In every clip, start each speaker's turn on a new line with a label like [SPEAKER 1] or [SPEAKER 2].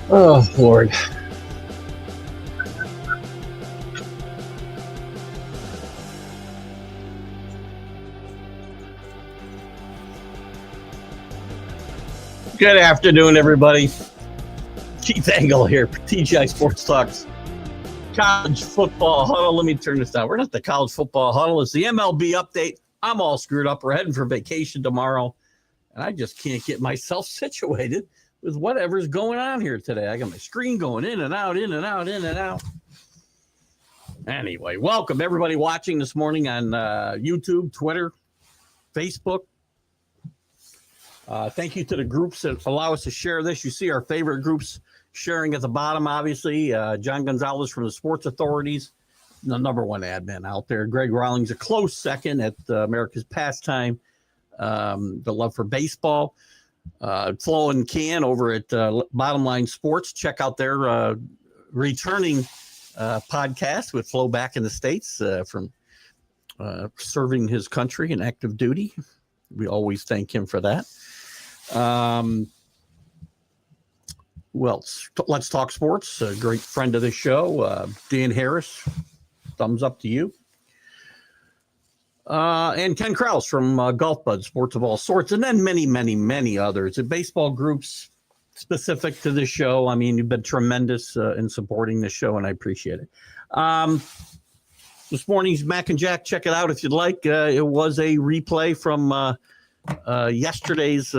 [SPEAKER 1] Oh, Lord. Good afternoon, everybody. Keith Engle here for TGI Sports Talks. College football huddle. Let me turn this down. We're not the college football huddle. It's the MLB update. I'm all screwed up. We're heading for vacation tomorrow, and I just can't get myself situated with whatever's going on here today. I got my screen going in and out, in and out, in and out. Anyway, welcome everybody watching this morning on YouTube, Twitter, Facebook. Thank you to the groups that allow us to share this. You see our favorite groups sharing at the bottom, obviously. John Gonzalez from the Sports Authorities, the number one admin out there. Greg Rawlings, a close second at America's Pastime, the love for baseball. Flo and Can over at Bottom Line Sports. Check out their returning podcast with Flo back in the States from serving his country in active duty. We always thank him for that. Well, let's talk sports. A great friend of the show, Dan Harris. Thumbs up to you. And Ken Krause from Golf Bud, Sports of All Sorts, and then many, many, many others. The baseball groups specific to the show. I mean, you've been tremendous in supporting the show, and I appreciate it. This morning's Mac and Jack, check it out if you'd like. It was a replay from yesterday's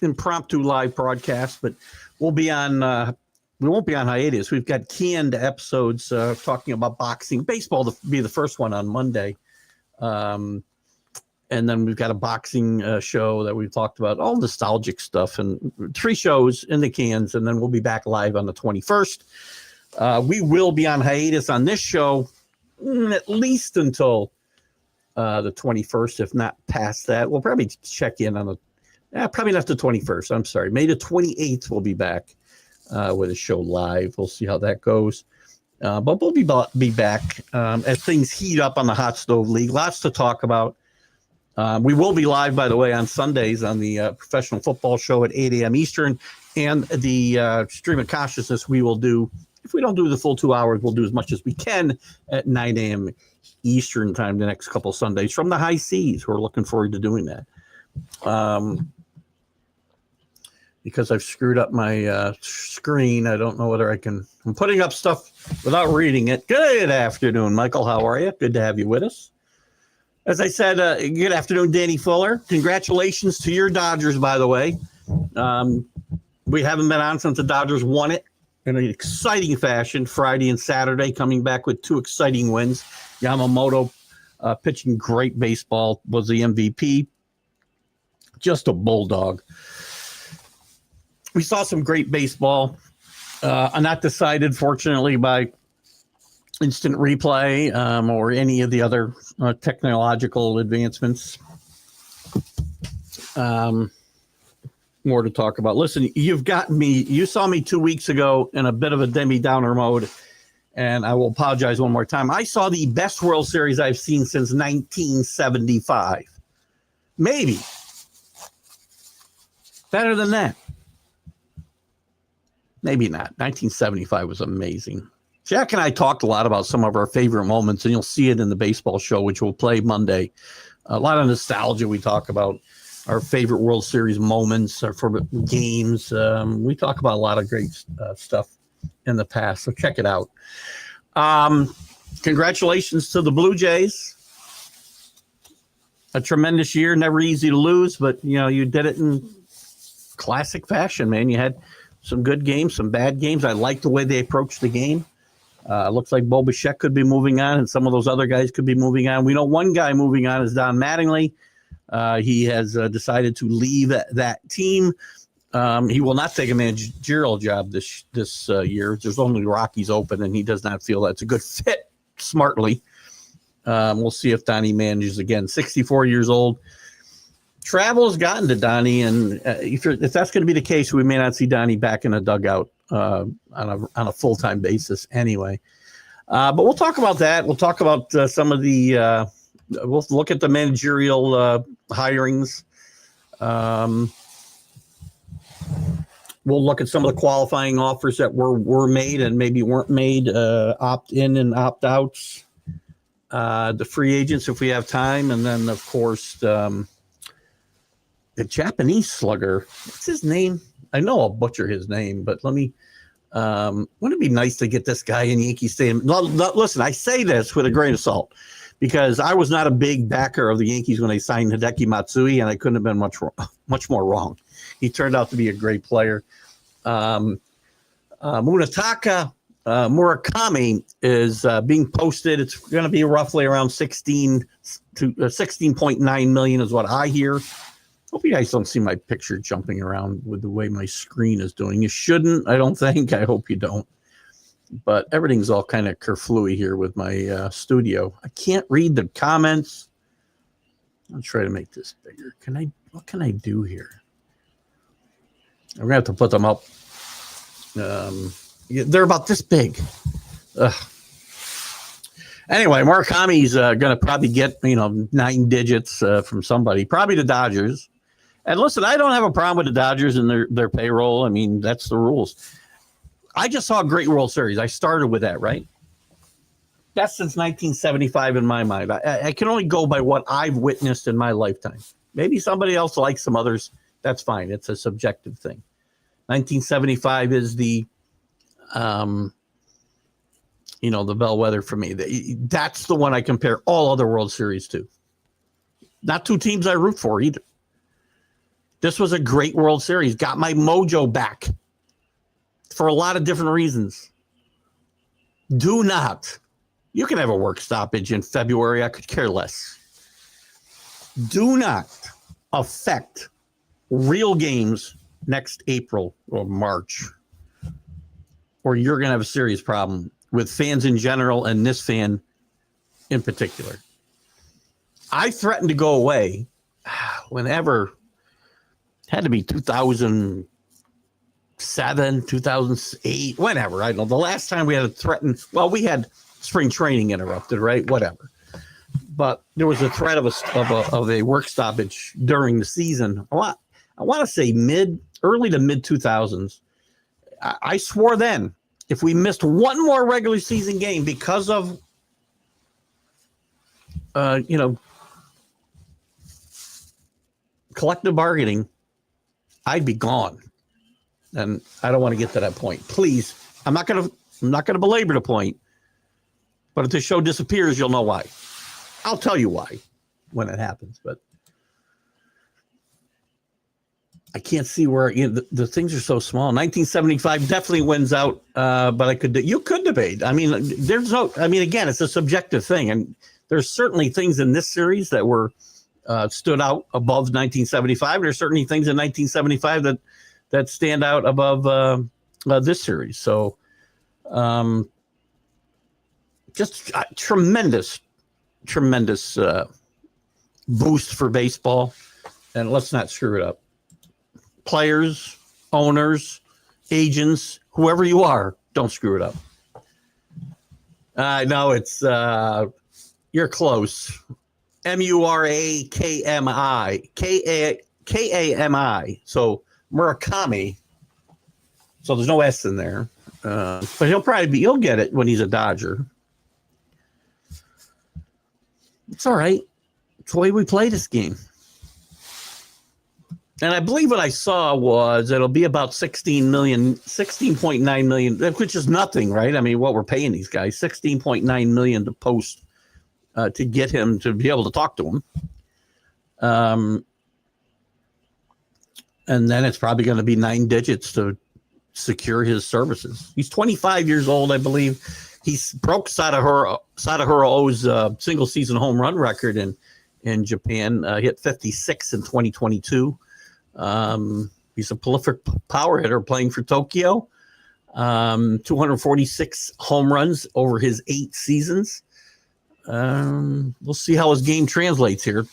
[SPEAKER 1] impromptu live broadcast, but we'll be on. We won't be on hiatus. We've got canned episodes talking about boxing, baseball to be the first one on Monday. And then we've got a boxing show that we've talked about, all nostalgic stuff, and 3 shows in the cans, and then we'll be back live on the 21st. We will be on hiatus on this show at least until the 21st, if not past that. We'll probably check in on the, probably not the 21st. I'm sorry. May the 28th we'll be back with a show live. We'll see how that goes. But we'll be back as things heat up on the Hot Stove League. Lots to talk about. We will be live, by the way, on Sundays on the Professional Football Show at 8 a.m. Eastern. And the Stream of Consciousness we will do. If we don't do the full 2 hours, we'll do as much as we can at 9 a.m. Eastern time the next couple Sundays from the high seas. We're looking forward to doing that. Because I've screwed up my screen, I don't know whether I'm putting up stuff without reading it. Good afternoon, Michael. How are you? Good to have you with us. As I said, good afternoon, Danny Fuller. Congratulations to your Dodgers, by the way. We haven't been on since the Dodgers won it in an exciting fashion Friday and Saturday, coming back with 2 exciting wins. Yamamoto pitching great baseball, was the MVP. Just a bulldog. We saw some great baseball, not decided, fortunately, by instant replay or any of the other technological advancements. More to talk about. Listen, you've got me. You saw me 2 weeks ago in a bit of a Debbie Downer mode, and I will apologize one more time. I saw the best World Series I've seen since 1975. Maybe. Better than that. Maybe not. 1975 was amazing. Jack and I talked a lot about some of our favorite moments, and you'll see it in the baseball show, which will play Monday. A lot of nostalgia. We talk about our favorite World Series moments, our favorite games. We talk about a lot of great stuff in the past, so check it out. Congratulations to the Blue Jays. A tremendous year, never easy to lose, but you did it in classic fashion, man. You had some good games, some bad games. I like the way they approached the game. Looks like Bo Bichette could be moving on, and some of those other guys could be moving on. We know one guy moving on is Don Mattingly. He has decided to leave that team. He will not take a managerial job this year. There's only Rockies open, and he does not feel that's a good fit smartly. We'll see if Donnie manages again. 64 years old. Travel has gotten to Donnie, and if that's going to be the case, we may not see Donnie back in a dugout on a full-time basis anyway. But we'll talk about that. We'll talk about some of the we'll look at the managerial hirings. we'll look at some of the qualifying offers that were made and maybe weren't made, opt in and opt outs, the free agents if we have time, and then of course the Japanese slugger. What's his name? I know I'll butcher his name, but let me. Wouldn't it be nice to get this guy in Yankee Stadium? Listen, I say this with a grain of salt because I was not a big backer of the Yankees when they signed Hideki Matsui, and I couldn't have been much more wrong. He turned out to be a great player. Munetaka Murakami is being posted. It's going to be roughly around 16.9 million is what I hear. Hope you guys don't see my picture jumping around with the way my screen is doing. You shouldn't, I don't think. I hope you don't. But everything's all kind of kerflooey here with my studio. I can't read the comments. I'll try to make this bigger. What can I do here? I'm going to have to put them up. They're about this big. Ugh. Anyway, Murakami's going to probably get 9 digits from somebody, probably the Dodgers. And listen, I don't have a problem with the Dodgers and their payroll. I mean, that's the rules. I just saw a great World Series. I started with that, right? That's since 1975 in my mind. I can only go by what I've witnessed in my lifetime. Maybe somebody else likes some others. That's fine. It's a subjective thing. 1975 is the bellwether for me. That's the one I compare all other World Series to. Not two teams I root for either. This was a great World Series. Got my mojo back for a lot of different reasons. Do not. You can have a work stoppage in February. I could care less. Do not affect real games next April or March, or you're going to have a serious problem with fans in general and this fan in particular. I threatened to go away whenever. Had to be 2007, 2008, whenever. I don't know. The last time we had a threatened, well, we had spring training interrupted, right? Whatever. But there was a threat of a work stoppage during the season. I want to say early to mid 2000s. I swore then, if we missed one more regular season game because of, collective bargaining, I'd be gone. And I don't want to get to that point. Please, I'm not going to belabor the point. But if the show disappears, you'll know why. I'll tell you why when it happens. But I can't see where the things are so small. 1975 definitely wins out, but you could debate. I mean, again, it's a subjective thing, and there's certainly things in this series that were stood out above 1975. There's certainly things in 1975 that stand out above this series. So, just a tremendous boost for baseball, and let's not screw it up. Players, owners, agents, whoever you are, don't screw it up. I know it's you're close. Murakami. So Murakami. So there's no S in there. But he'll get it when he's a Dodger. It's all right. It's the way we play this game. And I believe what I saw was it'll be about 16.9 million, which is nothing, right? I mean, what we're paying these guys, 16.9 million to post to get him to be able to talk to him. And then it's probably going to be 9 digits to secure his services. He's 25 years old, I believe. He's broke Sadahiro's single season home run record in Japan. Hit 56 in 2022. He's a prolific power hitter playing for Tokyo. 246 home runs over his 8 seasons. We'll see how his game translates here.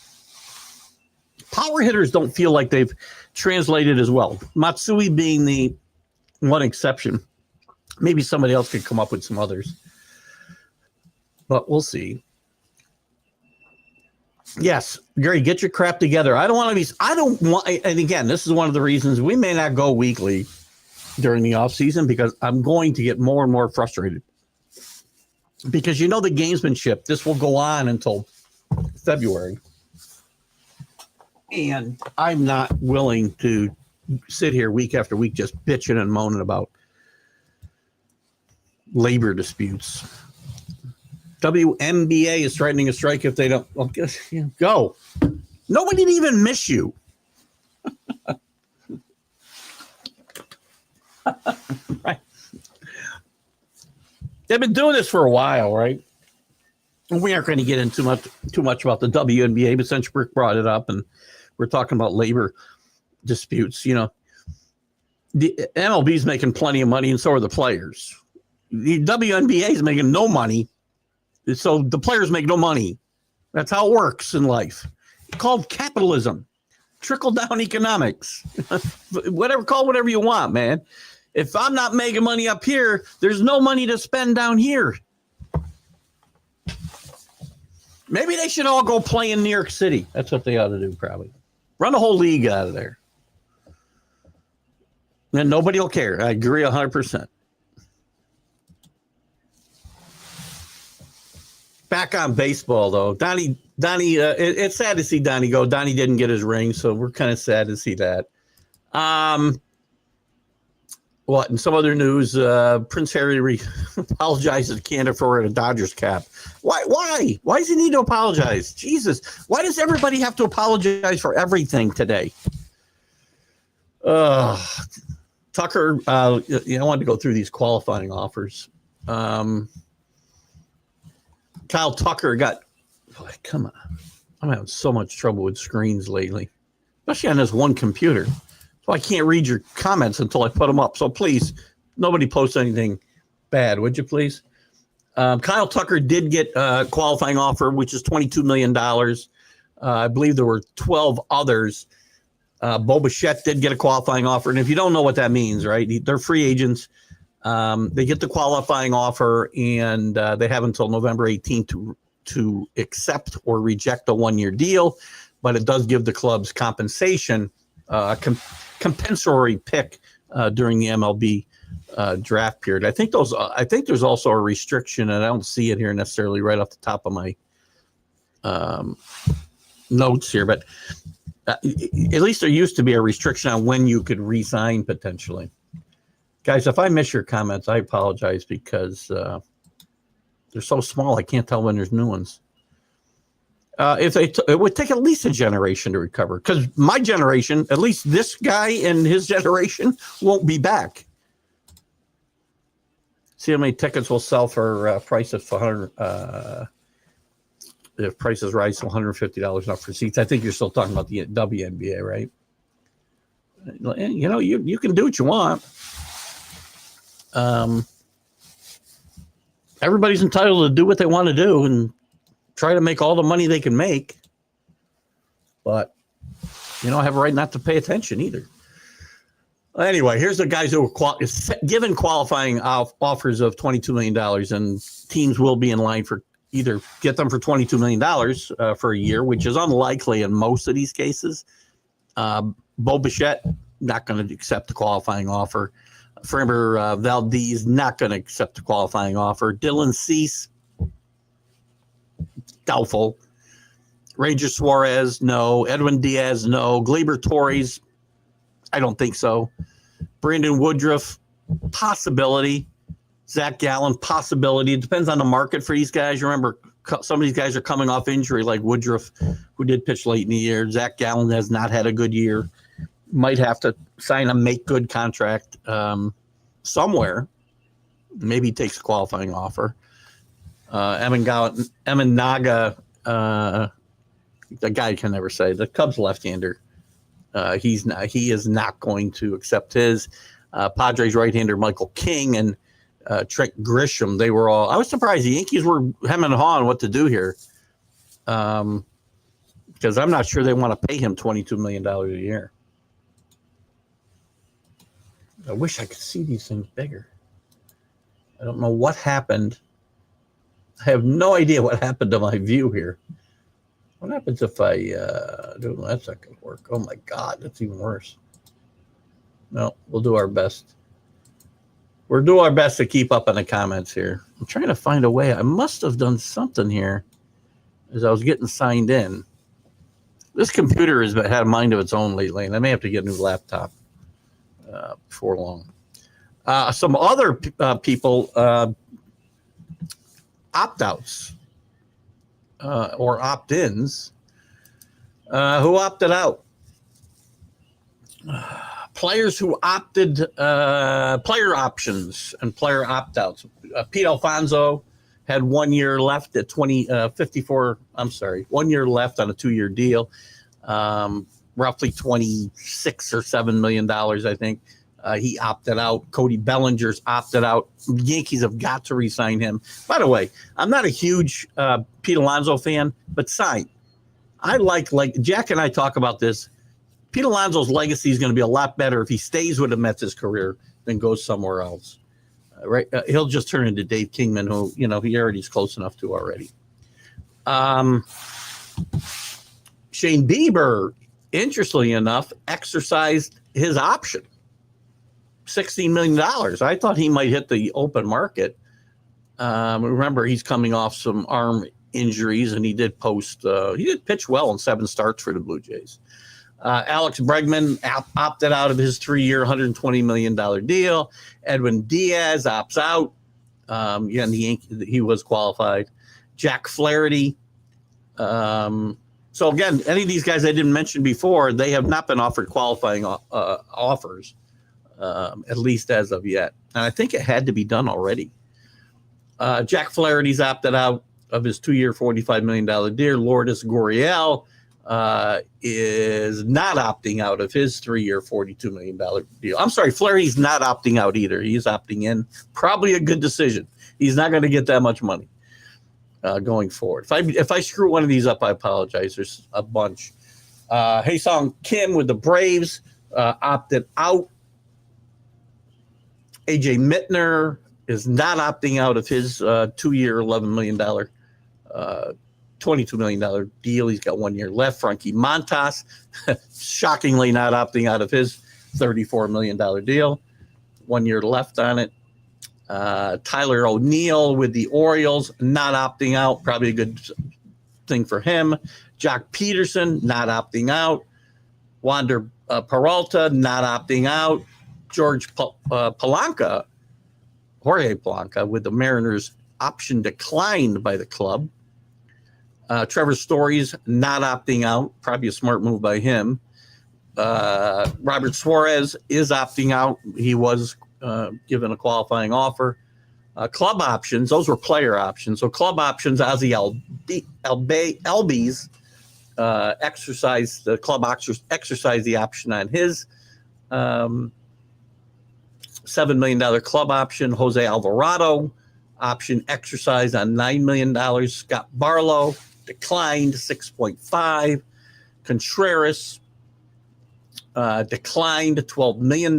[SPEAKER 1] Power hitters don't feel like they've translated as well. Matsui being the one exception. Maybe somebody else could come up with some others. But we'll see. Yes, Gary, get your crap together. And again, this is one of the reasons we may not go weekly during the offseason because I'm going to get more and more frustrated. Because the gamesmanship, this will go on until February. And I'm not willing to sit here week after week just bitching and moaning about labor disputes. WNBA is threatening a strike if they don't go. Nobody didn't even miss you. Right. They've been doing this for a while, right? We aren't going to get into too much about the WNBA, but since Rick brought it up and we're talking about labor disputes, the MLB is making plenty of money and so are the players. The WNBA is making no money, so the players make no money. That's how it works in life. It's called capitalism, trickle-down economics. Call whatever you want, man. If I'm not making money up here, there's no money to spend down here. Maybe they should all go play in New York City. That's what they ought to do, probably. Run the whole league out of there. Then nobody will care. I agree 100%. Back on baseball, though. Donnie, it's sad to see Donnie go. Donnie didn't get his ring, so we're kind of sad to see that. What? In some other news, Prince Harry apologizes to Canada for wearing a Dodgers cap. Why? Why does he need to apologize? Jesus. Why does everybody have to apologize for everything today? Tucker, I wanted to go through these qualifying offers. Kyle Tucker come on. I'm having so much trouble with screens lately, especially on this one computer. So I can't read your comments until I put them up. So please, nobody post anything bad, would you please? Kyle Tucker did get a qualifying offer, which is $22 million. I believe there were 12 others. Bo Bichette did get a qualifying offer. And if you don't know what that means, right, they're free agents. They get the qualifying offer, and they have until November 18th to accept or reject a one-year deal. But it does give the clubs compensation, compensatory pick during the MLB draft period. I think there's also a restriction, and I don't see it here necessarily right off the top of my notes here, but at least there used to be a restriction on when you could resign potentially. Guys, if I miss your comments, I apologize because they're so small I can't tell when there's new ones. It would take at least a generation to recover, because my generation, at least this guy and his generation, won't be back. See how many tickets will sell for prices for $100. If prices rise to $150 enough for seats. I think you're still talking about the WNBA, right? You can do what you want. Everybody's entitled to do what they want to do and try to make all the money they can make, but I have a right not to pay attention either. Anyway, here's the guys who are given qualifying offers of $22 million, and teams will be in line for either get them for $22 million for a year, which is unlikely in most of these cases. Bo Bichette, not going to accept the qualifying offer. Framber Valdez, not going to accept the qualifying offer. Dylan Cease, doubtful. Ranger Suarez, no. Edwin Diaz, no. Gleyber Torres, I don't think so. Brandon Woodruff, possibility. Zach Gallen, possibility. It depends on the market for these guys. You remember, some of these guys are coming off injury, like Woodruff, who did pitch late in the year. Zach Gallen has not had a good year. Might have to sign a make-good contract somewhere. Maybe he takes a qualifying offer. Evan Naga, the guy can never say. The Cubs left-hander. He is not going to accept his. Padres right-hander Michael King and Trent Grisham. They were all. I was surprised the Yankees were hemming and hawing what to do here, because I'm not sure they want to pay him $22 million a year. I wish I could see these things bigger. I don't know what happened. I have no idea what happened to my view here. What happens if I do? That's not going to work. Oh my God, that's even worse. No, we'll do our best. We're doing our best to keep up on the comments here. I'm trying to find a way. I must have done something here as I was getting signed in. This computer has had a mind of its own lately, and I may have to get a new laptop before long. Some other people, opt-outs or opt-ins, who opted out. Players who opted, player options and player opt-outs. Pete Alfonso had 1 year left at 54. I'm sorry, 1 year left on a 2-year deal, roughly 26 or $7 million, I think. He opted out. Cody Bellinger's opted out. The Yankees have got to re-sign him. By the way, I'm not a huge Pete Alonso fan, but sign. I like Jack and I talk about this. Pete Alonso's legacy is going to be a lot better if he stays with the Mets his career than goes somewhere else. Right? He'll just turn into Dave Kingman, who he already's close enough to already. Shane Bieber, interestingly enough, exercised his option. $16 million. I thought he might hit the open market. Remember, he's coming off some arm injuries, and he did pitch well in 7 starts for the Blue Jays. Alex Bregman opted out of his 3-year, $120 million deal. Edwin Diaz opts out. Again, he was qualified. Jack Flaherty. So again, any of these guys I didn't mention before, they have not been offered qualifying offers, at least as of yet. And I think it had to be done already. Jack Flaherty's opted out of his 2-year, $45 million deal. Lourdes Gurriel is not opting out of his 3-year, $42 million deal. I'm sorry, Flaherty's not opting out either. He's opting in. Probably a good decision. He's not going to get that much money going forward. If I screw one of these up, I apologize. There's a bunch. Hae-Sung Kim with the Braves opted out. AJ Mittner is not opting out of his 2-year, $11 million, $22 million deal. He's got 1 year left. Frankie Montas, shockingly not opting out of his $34 million deal. 1 year left on it. Tyler O'Neill with the Orioles, not opting out. Probably a good thing for him. Jock Peterson, not opting out. Wander Peralta, not opting out. Jorge Polanco with the Mariners, option declined by the club. Trevor Story's not opting out. Probably a smart move by him. Robert Suarez is opting out. He was given a qualifying offer. Club options, those were player options. So club options, Ozzy Albies exercised the option on his $7 million club option. Jose Alvarado option exercised on $9 million. Scott Barlow declined 6.5. Contreras declined $12 million.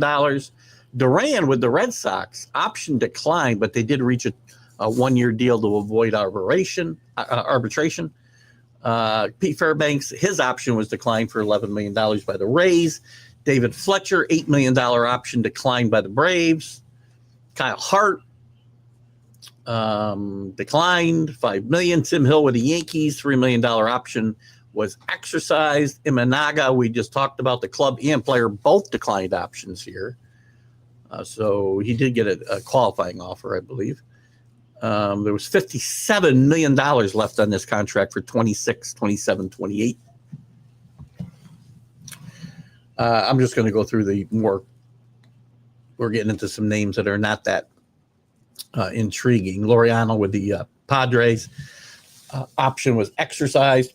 [SPEAKER 1] Duran with the Red Sox option declined, but they did reach a 1-year deal to avoid arbitration. Pete Fairbanks, his option was declined for $11 million by the Rays. David Fletcher, $8 million option declined by the Braves. Kyle Hart declined $5 million. Tim Hill with the Yankees, $3 million option was exercised. Imanaga, we just talked about, the club and player both declined options here. So he did get a qualifying offer, I believe. There was $57 million left on this contract for 26, 27, 28. I'm just going to go through the more. We're getting into some names that are not that intriguing. Laureano with the Padres, option was exercised.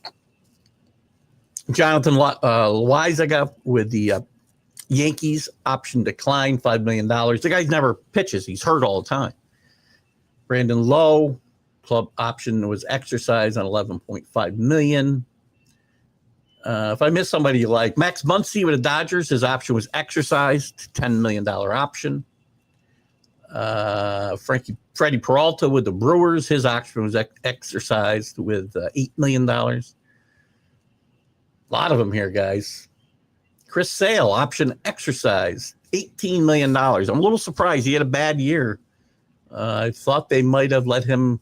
[SPEAKER 1] Jonathan Loaizaga with the Yankees, option declined, $5 million. The guy never pitches. He's hurt all the time. Brandon Lowe, club option was exercised on $11.5 million. If I miss somebody you like, Max Muncy with the Dodgers, his option was exercised, $10 million option. Freddie Peralta with the Brewers, his option was exercised with $8 million. A lot of them here, guys. Chris Sale, option exercised, $18 million. I'm a little surprised. He had a bad year. I thought they might have let him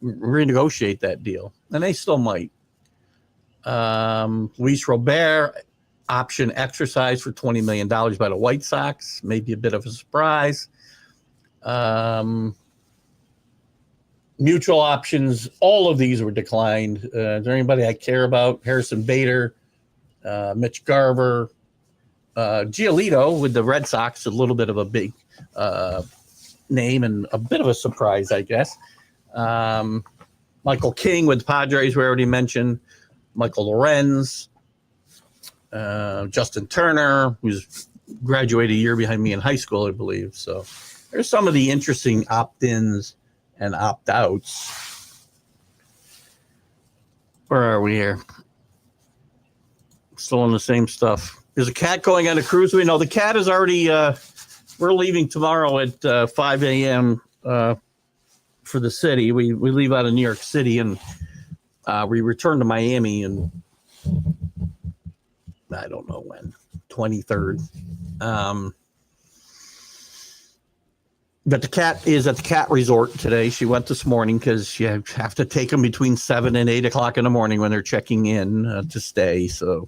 [SPEAKER 1] renegotiate that deal, and they still might. Luis Robert, option exercise for $20 million by the White Sox. Maybe a bit of a surprise. Mutual options, all of these were declined. Is there anybody I care about? Harrison Bader, Mitch Garver, Giolito with the Red Sox, a little bit of a big name and a bit of a surprise, I guess. Michael King with the Padres, we already mentioned. Michael Lorenz, Justin Turner, who's graduated a year behind me in high school, I believe. So there's some of the interesting opt-ins and opt-outs. Where are we here? Still on the same stuff. Is a cat going on a cruise? We know the cat is already, we're leaving tomorrow at 5 a.m. For the city. We leave out of New York City and we return to Miami and I don't know when, 23rd. But the cat is at the cat resort today. She went this morning because you have to take them between 7 and 8 o'clock in the morning when they're checking in to stay. So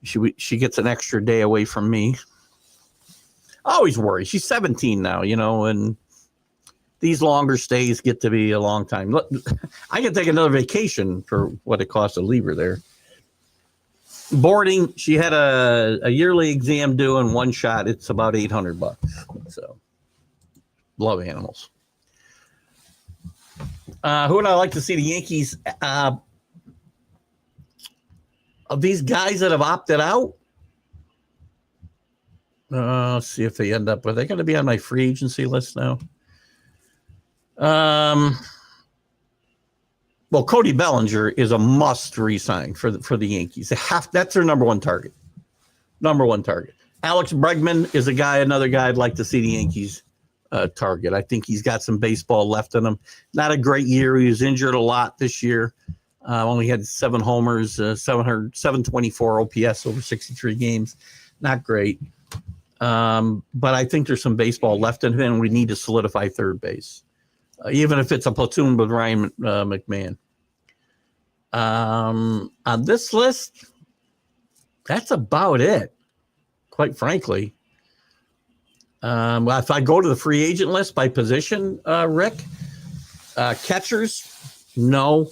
[SPEAKER 1] she gets an extra day away from me. I always worry. She's 17 now, and these longer stays get to be a long time. Look, I can take another vacation for what it costs to leave her there. Boarding, she had a yearly exam due in one shot. It's about $800. So, love animals. Who would I like to see? The Yankees. Of these guys that have opted out, let's see if they end up. Are they going to be on my free agency list now? Well, Cody Bellinger is a must resign for the Yankees. That's their number one target. Alex Bregman is another guy I'd like to see the Yankees target. I think he's got some baseball left in him. Not a great year. He was injured a lot this year. Only had 7 homers, 724 OPS over 63 games. Not great. But I think there's some baseball left in him, and we need to solidify third base. Even if it's a platoon with Ryan McMahon. On this list, that's about it, quite frankly. If I go to the free agent list by position, Rick, catchers, no.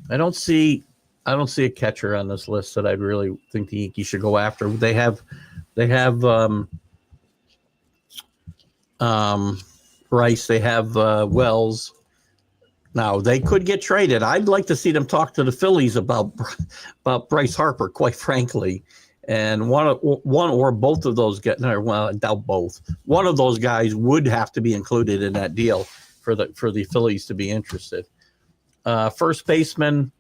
[SPEAKER 1] I don't see a catcher on this list that I'd really think the Yankees should go after. They have Rice, they have Wells. Now they could get traded. I'd like to see them talk to the Phillies about Bryce Harper, quite frankly. And one or both of those guys, well, I doubt both. One of those guys would have to be included in that deal for the Phillies to be interested. First baseman,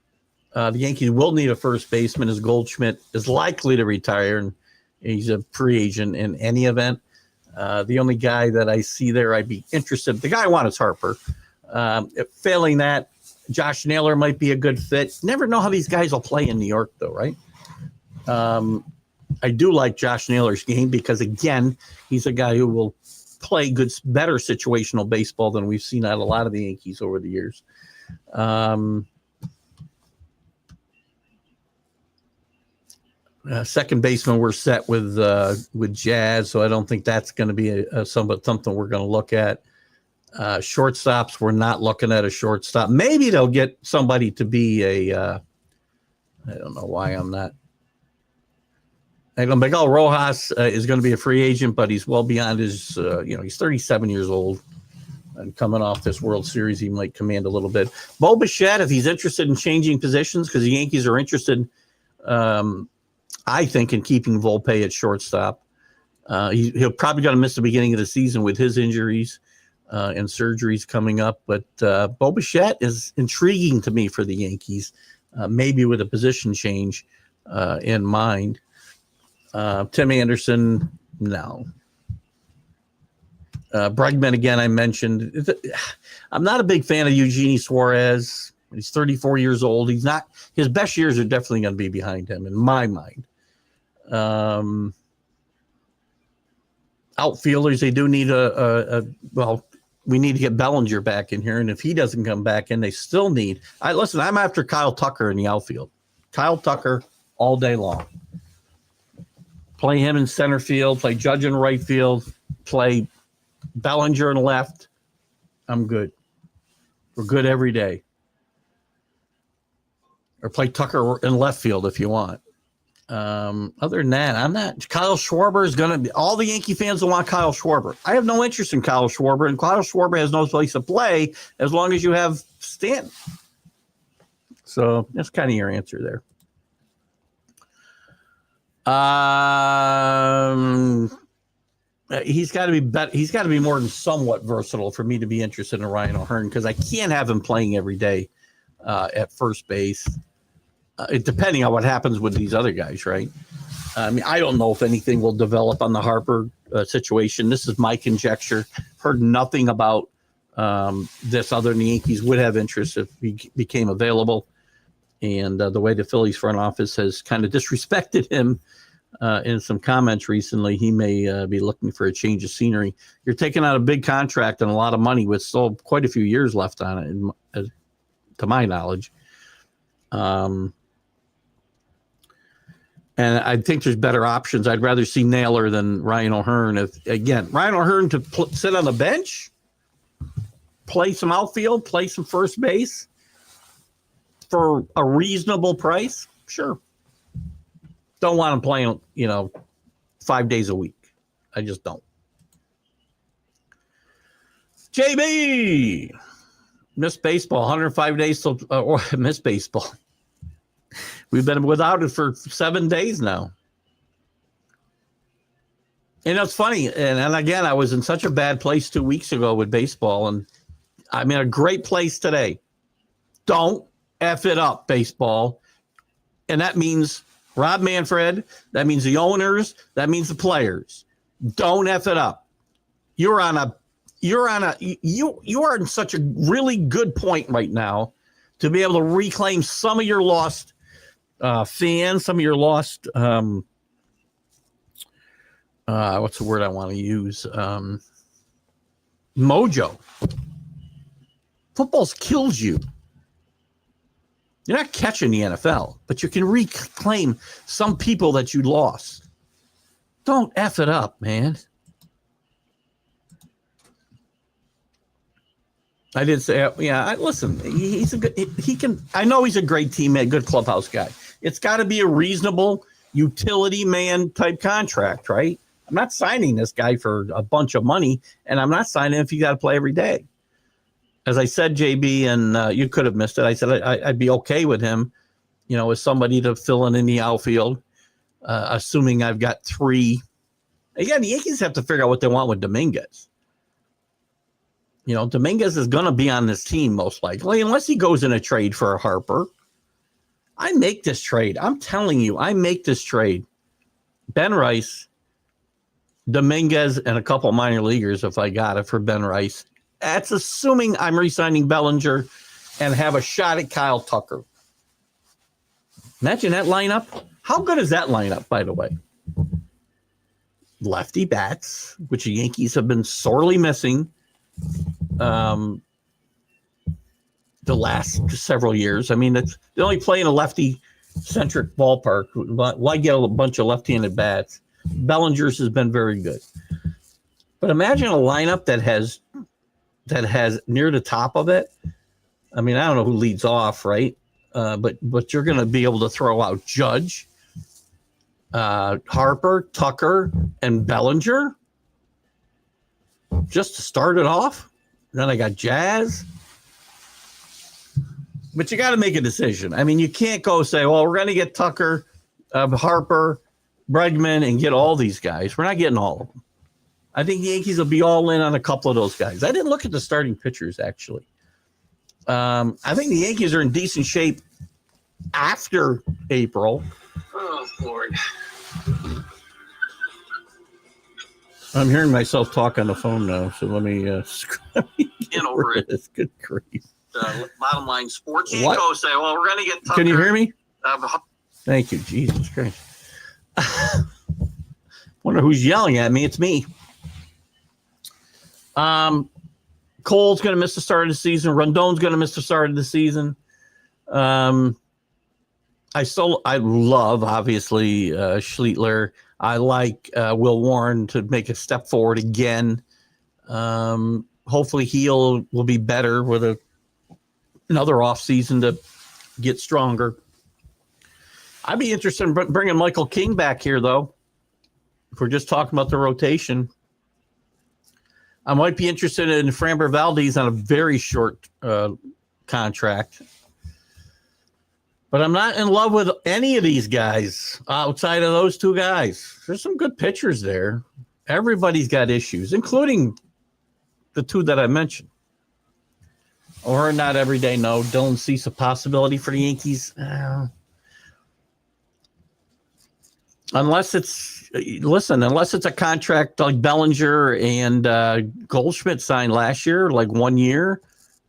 [SPEAKER 1] the Yankees will need a first baseman, as Goldschmidt is likely to retire, and he's a free agent in any event. The only guy that I see there I'd be interested, the guy I want is Harper. Failing that, Josh Naylor might be a good fit. Never know how these guys will play in New York, though, right? I do like Josh Naylor's game because, again, he's a guy who will play better situational baseball than we've seen out of a lot of the Yankees over the years. Second baseman, we're set with Jazz, so I don't think that's going to be something we're going to look at. Shortstops, we're not looking at a shortstop. Maybe they'll get somebody to be I don't know why I'm not. Miguel Rojas is going to be a free agent, but he's well beyond his, he's 37 years old. And coming off this World Series, he might command a little bit. Bo Bichette, if he's interested in changing positions, because the Yankees are interested, I think, in keeping Volpe at shortstop. He'll probably going to miss the beginning of the season with his injuries and surgeries coming up. But Bo Bichette is intriguing to me for the Yankees, maybe with a position change in mind. Tim Anderson, no. Bregman, again, I mentioned. I'm not a big fan of Eugenie Suarez. He's 34 years old. He's not. His best years are definitely going to be behind him, in my mind. Outfielders, they do need well, we need to get Bellinger back in here, and if he doesn't come back in, they still need. Listen, I'm after Kyle Tucker in the outfield. Kyle Tucker all day long. Play him in center field. Play Judge in right field. Play Bellinger in left. I'm good. We're good every day. Or play Tucker in left field if you want. Other than that, I'm not. Kyle Schwarber is going to be. All the Yankee fans will want Kyle Schwarber. I have no interest in Kyle Schwarber, and Kyle Schwarber has no place to play as long as you have Stanton. So that's kind of your answer there. He's got to be better. He's got to be more than somewhat versatile for me to be interested in Ryan O'Hearn, because I can't have him playing every day at first base. Depending on what happens with these other guys, right? I mean, I don't know if anything will develop on the Harper situation. This is my conjecture. Heard nothing about this other than the Yankees would have interest if he became available. And the way the Phillies front office has kind of disrespected him in some comments recently, he may be looking for a change of scenery. You're taking out a big contract and a lot of money with still quite a few years left on it, to my knowledge. And I think there's better options. I'd rather see Naylor than Ryan O'Hearn. Ryan O'Hearn to sit on the bench, play some outfield, play some first base for a reasonable price, sure. Don't want him playing, 5 days a week. I just don't. JB, missed baseball, 105 days till missed baseball. We've been without it for 7 days now. And it's funny. And again, I was in such a bad place 2 weeks ago with baseball, and I'm in a great place today. Don't F it up, baseball. And that means Rob Manfred. That means the owners. That means the players. Don't F it up. You are in such a really good point right now to be able to reclaim some of your lost fans, some of your lost, what's the word I want to use? Mojo. Football's killed you. You're not catching the NFL, but you can reclaim some people that you lost. Don't F it up, man. I did say, listen, he's a good, I know he's a great teammate, good clubhouse guy. It's got to be a reasonable utility man type contract, right? I'm not signing this guy for a bunch of money, and I'm not signing him if you got to play every day. As I said, JB, and you could have missed it. I said I'd be okay with him, as somebody to fill in the outfield, assuming I've got three. Again, the Yankees have to figure out what they want with Dominguez. Dominguez is going to be on this team most likely, unless he goes in a trade for a Harper. I make this trade. I'm telling you, I make this trade. Ben Rice, Dominguez, and a couple minor leaguers if I got it for Ben Rice. That's assuming I'm re-signing Bellinger and have a shot at Kyle Tucker. Imagine that lineup. How good is that lineup, by the way? Lefty bats, which the Yankees have been sorely missing the last several years. I mean, they only play in a lefty-centric ballpark. Why get a bunch of left-handed bats? Bellinger's has been very good. But imagine a lineup that has near the top of it. I mean, I don't know who leads off, right? But you're going to be able to throw out Judge, Harper, Tucker, and Bellinger just to start it off. Then I got Jazz. But you got to make a decision. I mean, you can't go say, well, we're going to get Tucker, Harper, Bregman, and get all these guys. We're not getting all of them. I think the Yankees will be all in on a couple of those guys. I didn't look at the starting pitchers, actually. I think the Yankees are in decent shape after April.
[SPEAKER 2] Oh, Lord.
[SPEAKER 1] I'm hearing myself talk on the phone now, so let me get
[SPEAKER 2] over it.
[SPEAKER 1] Good grief. Bottom Line Sports.
[SPEAKER 2] What?
[SPEAKER 1] Say, well, we're going to get Tucker.
[SPEAKER 2] Can you hear me? Thank you. Jesus Christ. Wonder who's yelling at me. It's me. Cole's going to miss the start of the season. Rondon's going to miss the start of the season. I love, obviously, Schlittler. I like Will Warren to make a step forward again. Hopefully Heel will be better with another offseason to get stronger. I'd be interested in bringing Michael King back here, though. If we're just talking about the rotation, I might be interested in Framber Valdez on a very short contract. But I'm not in love with any of these guys outside of those two guys. There's some good pitchers there. Everybody's got issues, including the two that I mentioned. Or not every day, no. Dylan Cease a possibility for the Yankees. Unless it's a contract like Bellinger and Goldschmidt signed last year, like 1 year,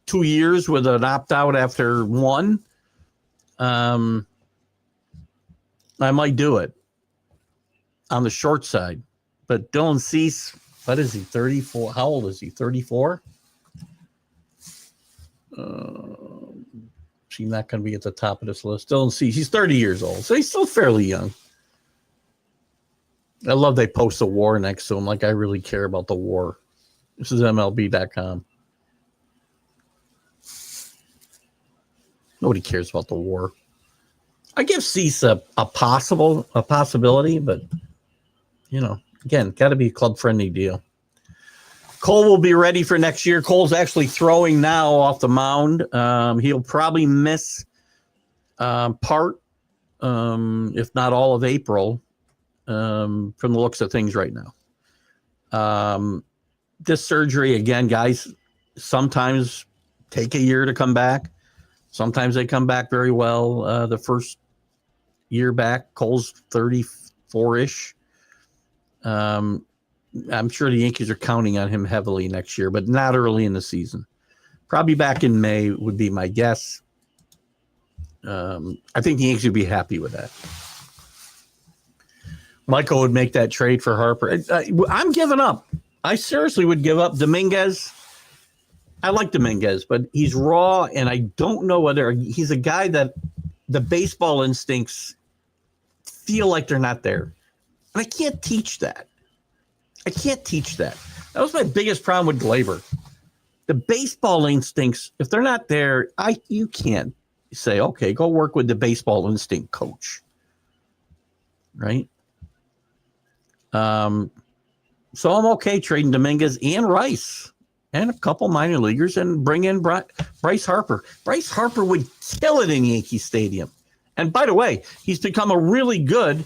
[SPEAKER 2] 2 years with an opt-out after one. I might do it on the short side. But Dylan Cease, what is he, 34? How old is he, 34? He's not going to be at the top of this list. Dylan Cease, he's 30 years old, so he's still fairly young. I love they post the WAR next to him, like I really care about the WAR. This is MLB.com. Nobody cares about the WAR. I give Cease a possibility, but again, got to be a club-friendly deal. Cole will be ready for next year. Cole's actually throwing now off the mound. He'll probably miss part, if not all of April, from the looks of things right now. This surgery, again, guys, sometimes take a year to come back. Sometimes they come back very well. The first year back, Cole's 34-ish. I'm sure the Yankees are counting on him heavily next year, but not early in the season. Probably back in May would be my guess. I think the Yankees would be happy with that. Michael would make that trade for Harper. I'm giving up. I seriously would give up Dominguez. I like Dominguez, but he's raw, and I don't know whether he's a guy that the baseball instincts feel like they're not there. And I can't teach that. That was my biggest problem with Glaber. The baseball instincts, if they're not there, you can't say, okay, go work with the baseball instinct coach. Right? So I'm okay trading Dominguez and Rice and a couple minor leaguers and bring in Bryce Harper. Bryce Harper would kill it in Yankee Stadium. And by the way, he's become a really good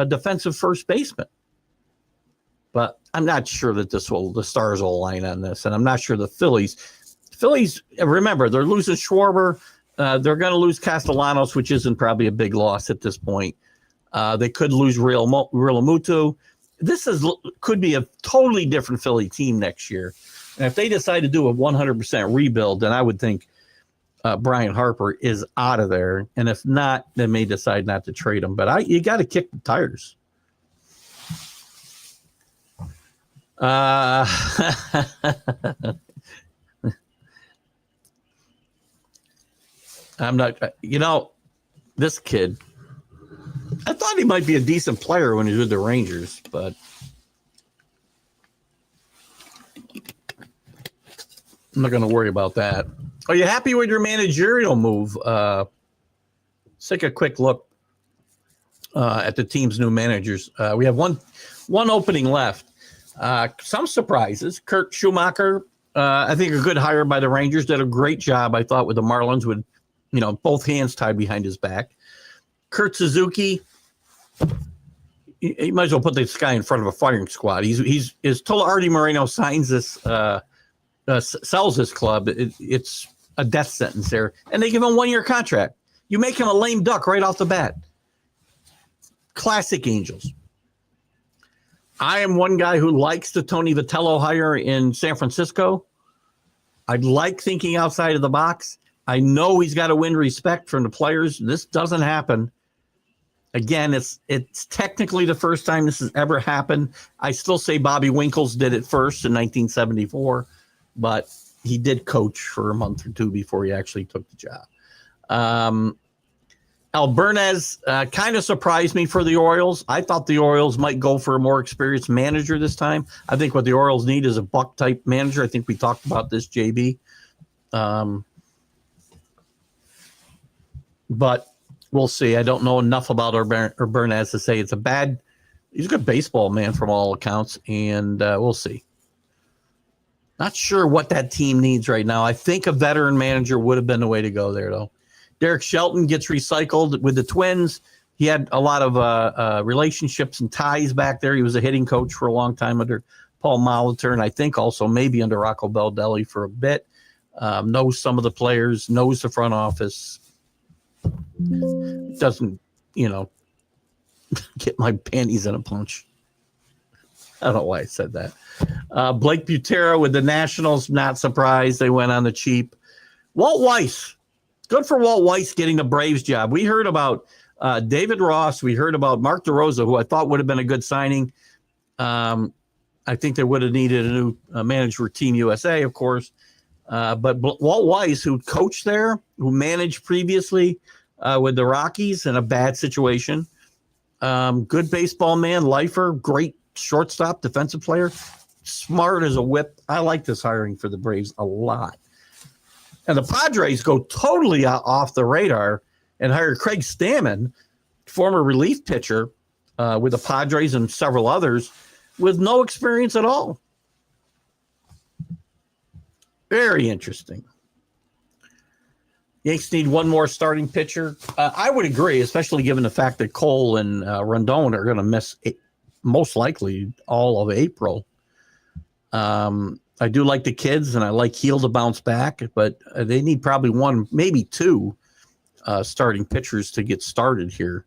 [SPEAKER 2] defensive first baseman. But I'm not sure that the stars will align on this. And I'm not sure the Phillies, remember, they're losing Schwarber. They're going to lose Castellanos, which isn't probably a big loss at this point. They could lose Realmuto. This could be a totally different Philly team next year. And if they decide to do a 100% rebuild, then I would think Brian Harper is out of there. And if not, they may decide not to trade him. But you got to kick the tires. I'm not, this kid, I thought he might be a decent player when he was with the Rangers, but I'm not going to worry about that. Are you happy with your managerial move? Let's take a quick look at the team's new managers. We have one opening left. Some surprises. Kurt Schumacher, I think a good hire by the Rangers. Did a great job, I thought, with the Marlins with, both hands tied behind his back. Kurt Suzuki, you might as well put this guy in front of a firing squad. He's till Artie Moreno signs this, sells this club, it's a death sentence there. And they give him a 1-year contract. You make him a lame duck right off the bat. Classic Angels. I am one guy who likes the Tony Vitello hire in San Francisco.
[SPEAKER 1] I like thinking outside of the box. I know he's got to win respect from the players. This doesn't happen. Again, it's technically the first time this has ever happened. I still say Bobby Winkles did it first in 1974, but he did coach for a month or two before he actually took the job. Albernez kind of surprised me for the Orioles. I thought the Orioles might go for a more experienced manager this time. I think what the Orioles need is a Buck-type manager. I think we talked about this, JB. But we'll see. I don't know enough about Albernez to say he's a good baseball man from all accounts, and we'll see. Not sure what that team needs right now. I think a veteran manager would have been the way to go there, though. Derek Shelton gets recycled with the Twins. He had a lot of relationships and ties back there. He was a hitting coach for a long time under Paul Molitor, and I think also maybe under Rocco Baldelli for a bit. Knows some of the players, knows the front office. Doesn't, get my panties in a bunch. I don't know why I said that. Blake Butera with the Nationals, not surprised. They went on the cheap. Walt Weiss. Good for Walt Weiss getting the Braves job. We heard about David Ross. We heard about Mark DeRosa, who I thought would have been a good signing. I think they would have needed a new manager for Team USA, of course. But Walt Weiss, who coached there, who managed previously with the Rockies in a bad situation, good baseball man, lifer, great shortstop, defensive player, smart as a whip. I like this hiring for the Braves a lot. And the Padres go totally off the radar and hire Craig Stammen, former relief pitcher with the Padres and several others, with no experience at all. Very interesting. Yankees need one more starting pitcher. I would agree, especially given the fact that Cole and Rondon are going to miss most likely all of April. I do like the kids, and I like Heel to bounce back, but they need probably one, maybe two starting pitchers to get started here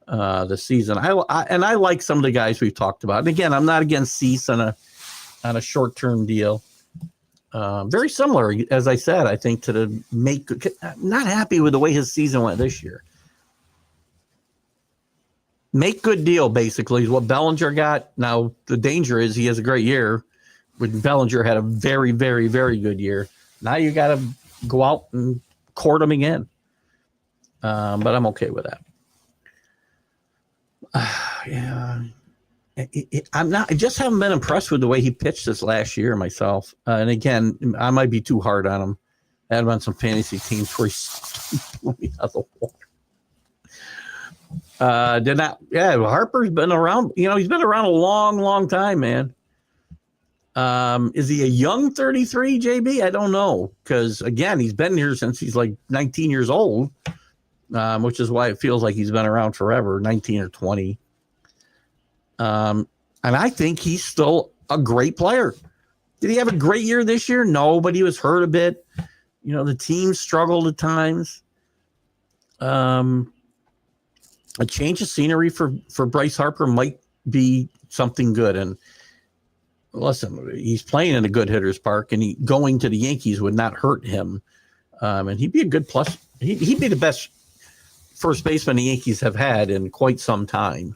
[SPEAKER 1] this season. I like some of the guys we've talked about. And again, I'm not against Cease on a short-term deal. Very similar, as I said, I think, to the not happy with the way his season went this year. Make good deal, basically, is what Bellinger got. Now, the danger is he has a great year. When Bellinger had a very, very, very good year. Now you got to go out and court him again. But I'm okay with that. Yeah. I just haven't been impressed with the way he pitched this last year myself. And again, I might be too hard on him. I had him on some fantasy teams where he blew me out of the water. Harper's been around. He's been around a long, long time, man. Is he a young 33, JB? I don't know. Because, again, he's been here since he's like 19 years old, which is why it feels like he's been around forever, 19 or 20. And I think he's still a great player. Did he have a great year this year? No, but he was hurt a bit. The team struggled at times. A change of scenery for Bryce Harper might be something good. And listen, he's playing in a good hitter's park, and going to the Yankees would not hurt him. And he'd be a good plus. He'd be the best first baseman the Yankees have had in quite some time,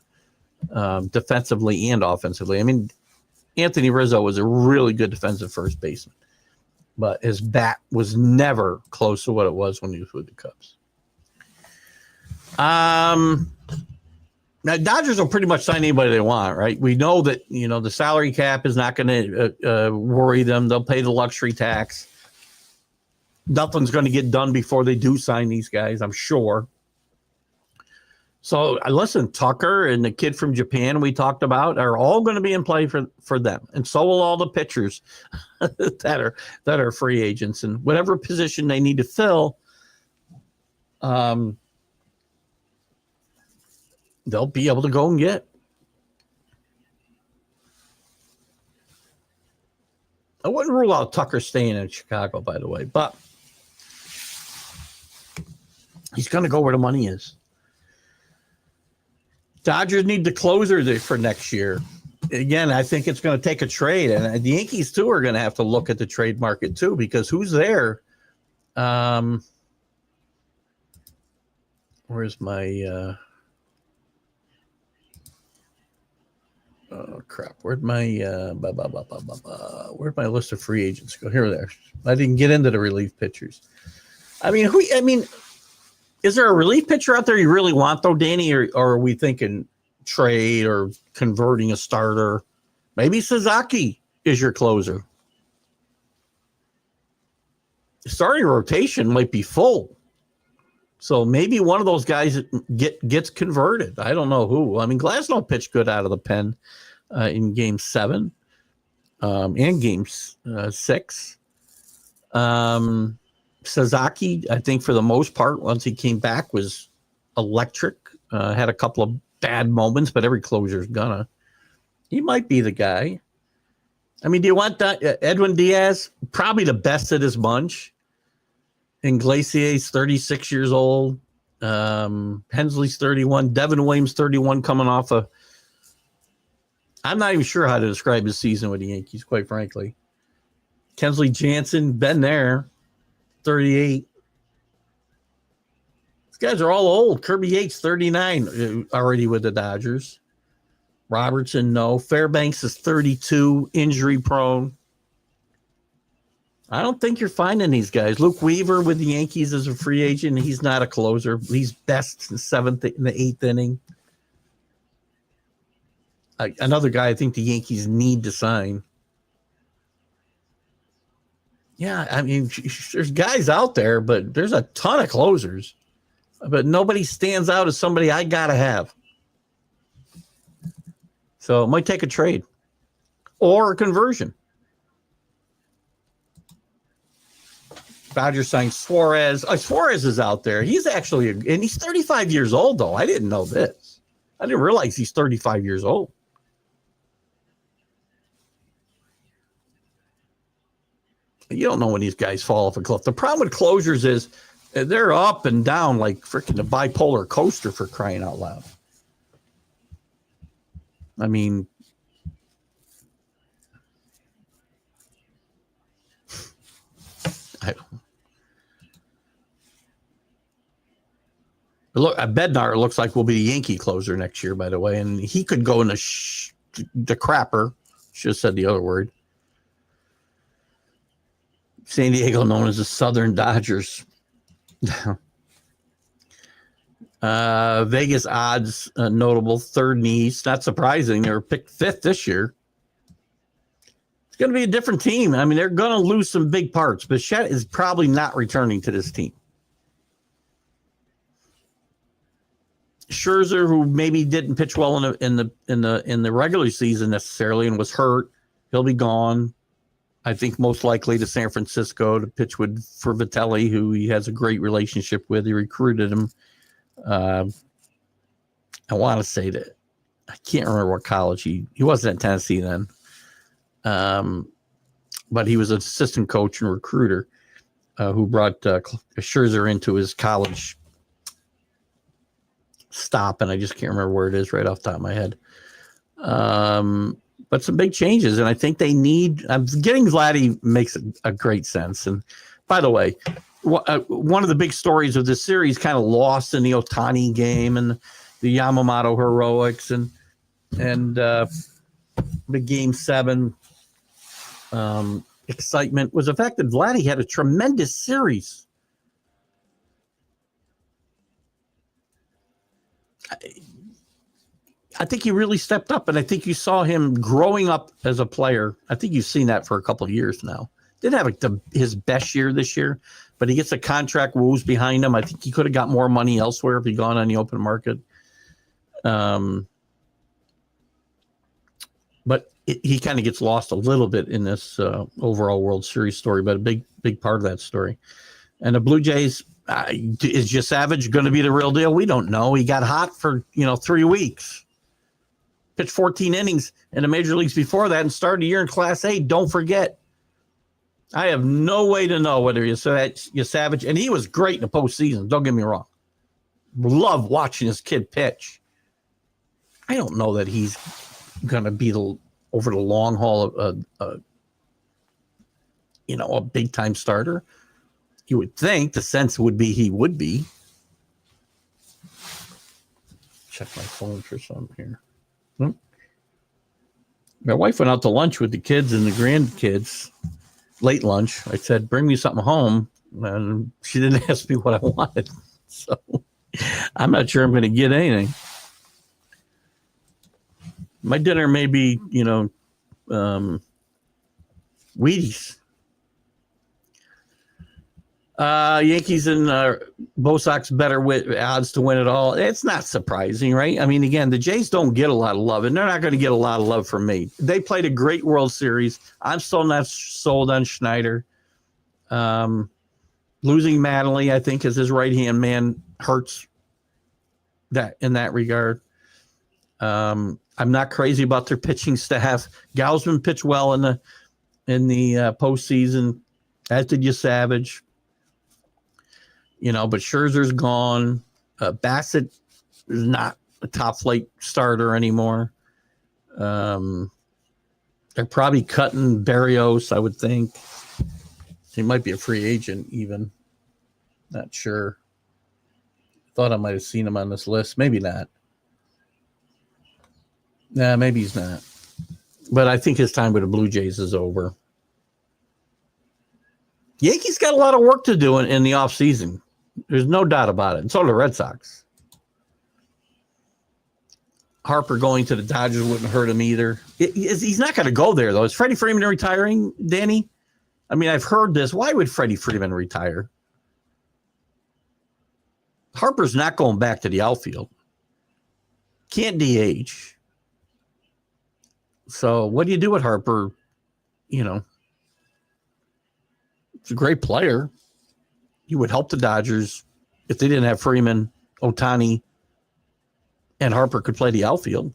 [SPEAKER 1] defensively and offensively. I mean, Anthony Rizzo was a really good defensive first baseman, but his bat was never close to what it was when he was with the Cubs. Now, Dodgers will pretty much sign anybody they want, right? We know that, the salary cap is not going to worry them. They'll pay the luxury tax. Nothing's going to get done before they do sign these guys, I'm sure. So, listen, Tucker and the kid from Japan we talked about are all going to be in play for them. And so will all the pitchers that are free agents. And whatever position they need to fill, they'll be able to go and get. I wouldn't rule out Tucker staying in Chicago, by the way, but he's going to go where the money is. Dodgers need the closer for next year.
[SPEAKER 2] again, I think it's going to take a trade, and the Yankees too are going to have to look at the trade market too, because who's there? Where's my? Oh crap! Where'd my where'd my list of free agents go? Here, there. I didn't get into the relief pitchers. I mean, is there a relief pitcher out there you really want though, Danny, or are we thinking trade or converting a starter? Maybe Sasaki is your closer. The starting rotation might be full, so maybe one of those guys gets converted. I don't know who. I mean, Glasnow pitched good out of the pen in Game 7 and Game 6. Sasaki, I think for the most part, once he came back, was electric. Had a couple of bad moments, but every closer's gonna. He might be the guy. I mean, do you want that? Edwin Diaz, probably the best of this bunch. Inglesier's 36 years old. Hensley's 31. Devin Williams, 31, coming off a. I'm not even sure how to describe his season with the Yankees, quite frankly. Kensley Jansen, been there, 38. These guys are all old. Kirby Yates, 39, already with the Dodgers. Robertson, no. Fairbanks is 32, injury prone. I don't think you're finding these guys. Luke Weaver with the Yankees as a free agent. He's not a closer. He's best in the eighth inning. Another guy I think the Yankees need to sign. Yeah, I mean, there's guys out there, but there's a ton of closers. But nobody stands out as somebody I got to have. So it might take a trade or a conversion. Dodgers signed Suarez. Suarez is out there. He's actually, and he's 35 years old, though. I didn't know this. I didn't realize he's 35 years old. You don't know when these guys fall off a cliff. The problem with closers is they're up and down like freaking a bipolar coaster, for crying out loud. I mean, look, Bednar looks like will be the Yankee closer next year, by the way, and he could go in the crapper. Should have said the other word. San Diego, known as the Southern Dodgers. Vegas odds, notable third in the East. Not surprising. They were picked fifth this year. It's going to be a different team. I mean, they're going to lose some big parts. Bichette is probably not returning to this team. Scherzer, who maybe didn't pitch well in the regular season necessarily and was hurt, he'll be gone. I think most likely to San Francisco to pitch for Vitelli, who he has a great relationship with. He recruited him. I want to say that I can't remember what college he wasn't at Tennessee then. But he was an assistant coach and recruiter who brought Scherzer into his college stop, and I just can't remember where it is right off the top of my head. But some big changes, and I think they need. Getting Vladdy makes a great sense. And by the way, one of the big stories of this series kind of lost in the Ohtani game and the Yamamoto heroics and the Game 7 excitement was the fact that Vladdy had a tremendous series. I think he really stepped up, and I think you saw him growing up as a player. I think you've seen that for a couple of years now. Didn't have his best year this year, but he gets a contract woes behind him. I think he could have got more money elsewhere if he'd gone on the open market. But he kind of gets lost a little bit in this overall World Series story, but a big part of that story. And the Blue Jays, is Savage going to be the real deal? We don't know. He got hot for 3 weeks. Pitched 14 innings in the major leagues before that and started the year in Class A. Don't forget. I have no way to know whether you're Savage, and he was great in the postseason. Don't get me wrong. Love watching this kid pitch. I don't know that he's going to be over the long haul, a big time starter. You would think the sense would be he would be. Check my phone for something here. My wife went out to lunch with the kids and the grandkids, late lunch. I said, bring me something home. And she didn't ask me what I wanted. So I'm not sure I'm going to get anything. My dinner may be, Wheaties. Yankees and Bo Sox better odds to win it all. It's not surprising, right? I mean, again, the Jays don't get a lot of love, and they're not going to get a lot of love from me. They played a great World Series. I'm still not sold on Schneider. Losing Mattingly, I think, as his right-hand man hurts that in that regard. I'm not crazy about their pitching staff. Gausman pitched well in the postseason, as did Savage. But Scherzer's gone. Bassett is not a top flight starter anymore. They're probably cutting Berrios, I would think. He might be a free agent even. Not sure. Thought I might have seen him on this list. Maybe not. Nah, maybe he's not. But I think his time with the Blue Jays is over. Yankees got a lot of work to do in the offseason. There's no doubt about it. And so do the Red Sox. Harper going to the Dodgers wouldn't hurt him either. He's not going to go there, though. Is Freddie Freeman retiring, Danny? I mean, I've heard this. Why would Freddie Freeman retire? Harper's not going back to the outfield. Can't DH. So what do you do with Harper? He's a great player. He would help the Dodgers if they didn't have Freeman, Ohtani, and Harper could play the outfield.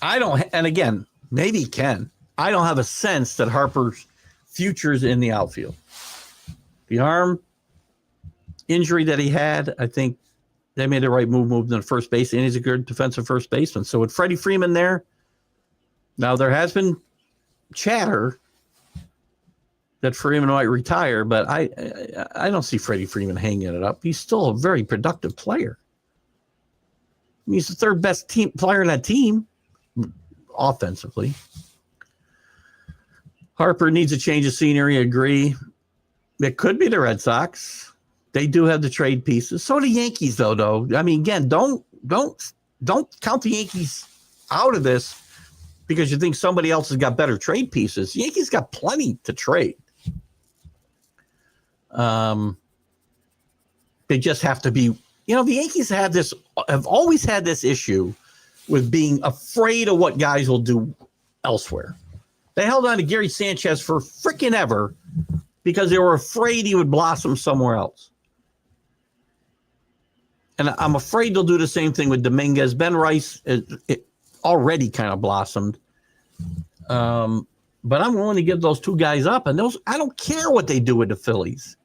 [SPEAKER 2] And again, maybe he can. I don't have a sense that Harper's future's in the outfield. The arm injury that he had, I think they made the right move, moved him to first base, and he's a good defensive first baseman. So with Freddie Freeman there, now there has been chatter that Freeman might retire, but I don't see Freddie Freeman hanging it up. He's still a very productive player. I mean, he's the third best player in that team offensively. Harper needs a change of scenery, agree. It could be the Red Sox. They do have the trade pieces. So do Yankees, though. I mean, again, don't count the Yankees out of this because you think somebody else has got better trade pieces. The Yankees got plenty to trade. They just have to be, the Yankees have always had this issue with being afraid of what guys will do elsewhere. They held on to Gary Sanchez for freaking ever because they were afraid he would blossom somewhere else. And I'm afraid they'll do the same thing with Dominguez. Ben Rice it already kind of blossomed. But I'm willing to give those two guys up. And I don't care what they do with the Phillies.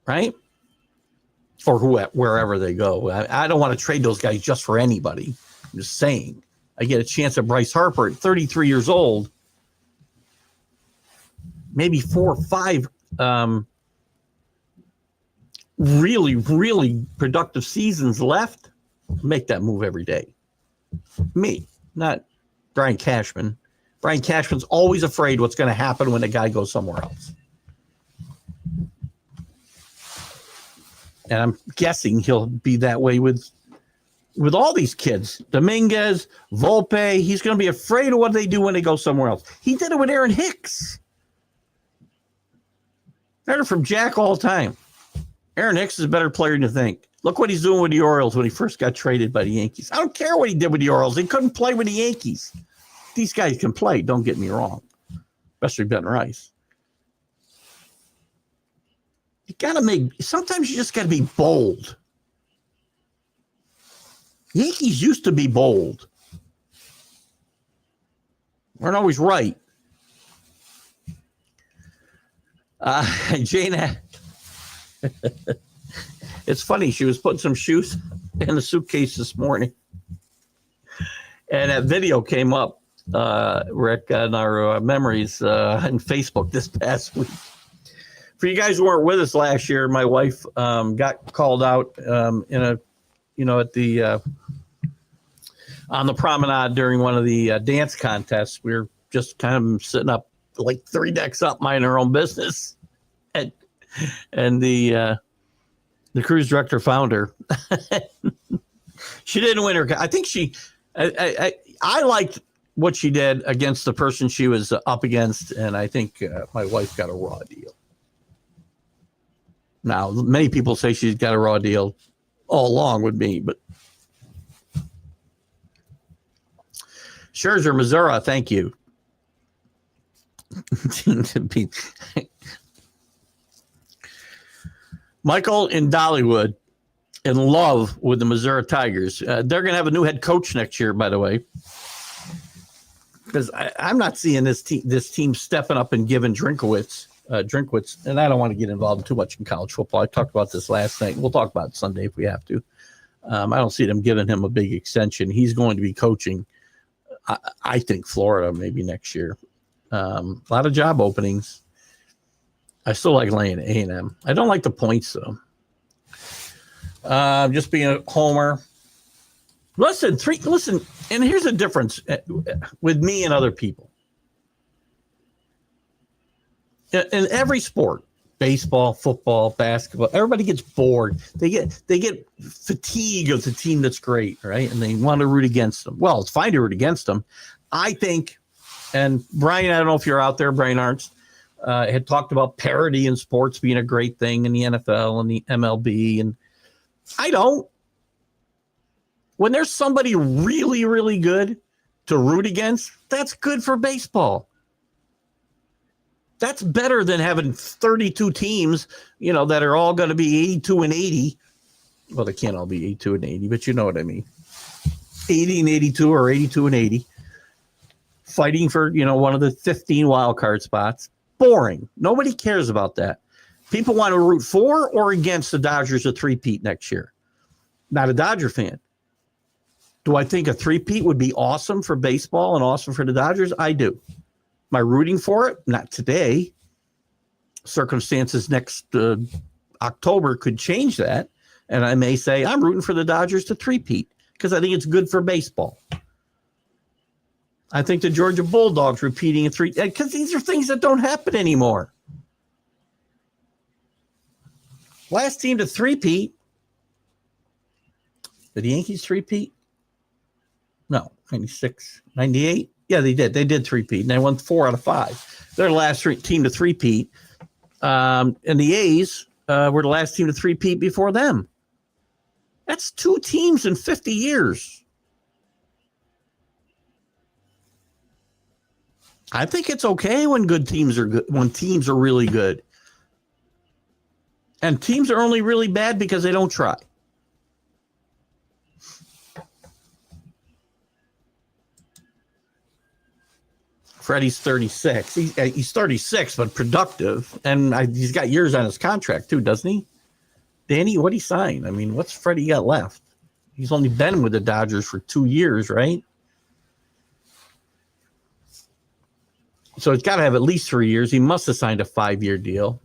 [SPEAKER 2] Right? Or wherever they go. I don't want to trade those guys just for anybody. I'm just saying. I get a chance at Bryce Harper at 33 years old. Maybe 4 or 5 really, really productive seasons left. Make that move every day. Me, not Brian Cashman. Brian Cashman's always afraid what's going to happen when the guy goes somewhere else. And I'm guessing he'll be that way with all these kids. Dominguez, Volpe, he's going to be afraid of what they do when they go somewhere else. He did it with Aaron Hicks. Better from Jack all the time. Aaron Hicks is a better player than you think. Look what he's doing with the Orioles when he first got traded by the Yankees. I don't care what he did with the Orioles. He couldn't play with the Yankees. These guys can play, don't get me wrong. Especially Ben Rice. Sometimes you just got to be bold. Yankees used to be bold. Weren't always right. Jane, it's funny. She was putting some shoes in the suitcase this morning.
[SPEAKER 1] And that video came up, Rick, on our memories on Facebook this past week. For you guys who weren't with us last year, my wife got called out at the on the promenade during one of the dance contests. We were just kind of sitting up like 3 decks up, minding our own business, and the cruise director found her. She didn't win her. I think I liked what she did against the person she was up against, and I think my wife got a raw deal. Now, many people say she's got a raw deal all along with me, but Scherzer, Missouri, thank you. Michael in Dollywood, in love with the Missouri Tigers. They're going to have a new head coach next year, by the way, because I'm not seeing this team stepping up and giving Drinkwitz, and I don't want to get involved too much in college football. I talked about this last night. We'll talk about it Sunday if we have to. I don't see them giving him a big extension. He's going to be coaching, I think, Florida maybe next year. A lot of job openings. I still like laying A&M. I don't like the points, though. Just being a homer. Listen, and here's the difference with me and other people. In every sport, baseball, football, basketball, everybody gets bored. They get fatigue of the team that's great, right? And they want to root against them. Well, it's fine to root against them. I think, and Brian, I don't know if you're out there, Brian Arndt, had talked about parity in sports being a great thing in the NFL and the MLB, and I don't. When there's somebody really, really good to root against, that's good for baseball. That's better than having 32 teams, that are all going to be 82 and 80. Well, they can't all be 82 and 80, but you know what I mean. 80 and 82 or 82 and 80. Fighting for, one of the 15 wild card spots. Boring. Nobody cares about that. People want to root for or against the Dodgers a three-peat next year. Not a Dodger fan. Do I think a three-peat would be awesome for baseball and awesome for the Dodgers? I do. Am I rooting for it? Not today. Circumstances next October could change that. And I may say I'm rooting for the Dodgers to three-peat because I think it's good for baseball. I think the Georgia Bulldogs repeating a three, because these are things that don't happen anymore. Last team to three-peat. Did the Yankees three-peat? No, 96, 98. Yeah, they did. They did three-peat, and they won 4 out of 5. They're the last team to three-peat. And the A's were the last team to three-peat before them. That's 2 teams in 50 years. I think it's okay when good teams are good, when teams are really good. And teams are only really bad because they don't try. Freddie's 36. He's 36, but productive. And he's got years on his contract, too, doesn't he? Danny, what'd he sign? I mean, what's Freddie got left? He's only been with the Dodgers for 2 years, right? So it's got to have at least 3 years. He must have signed a 5-year deal.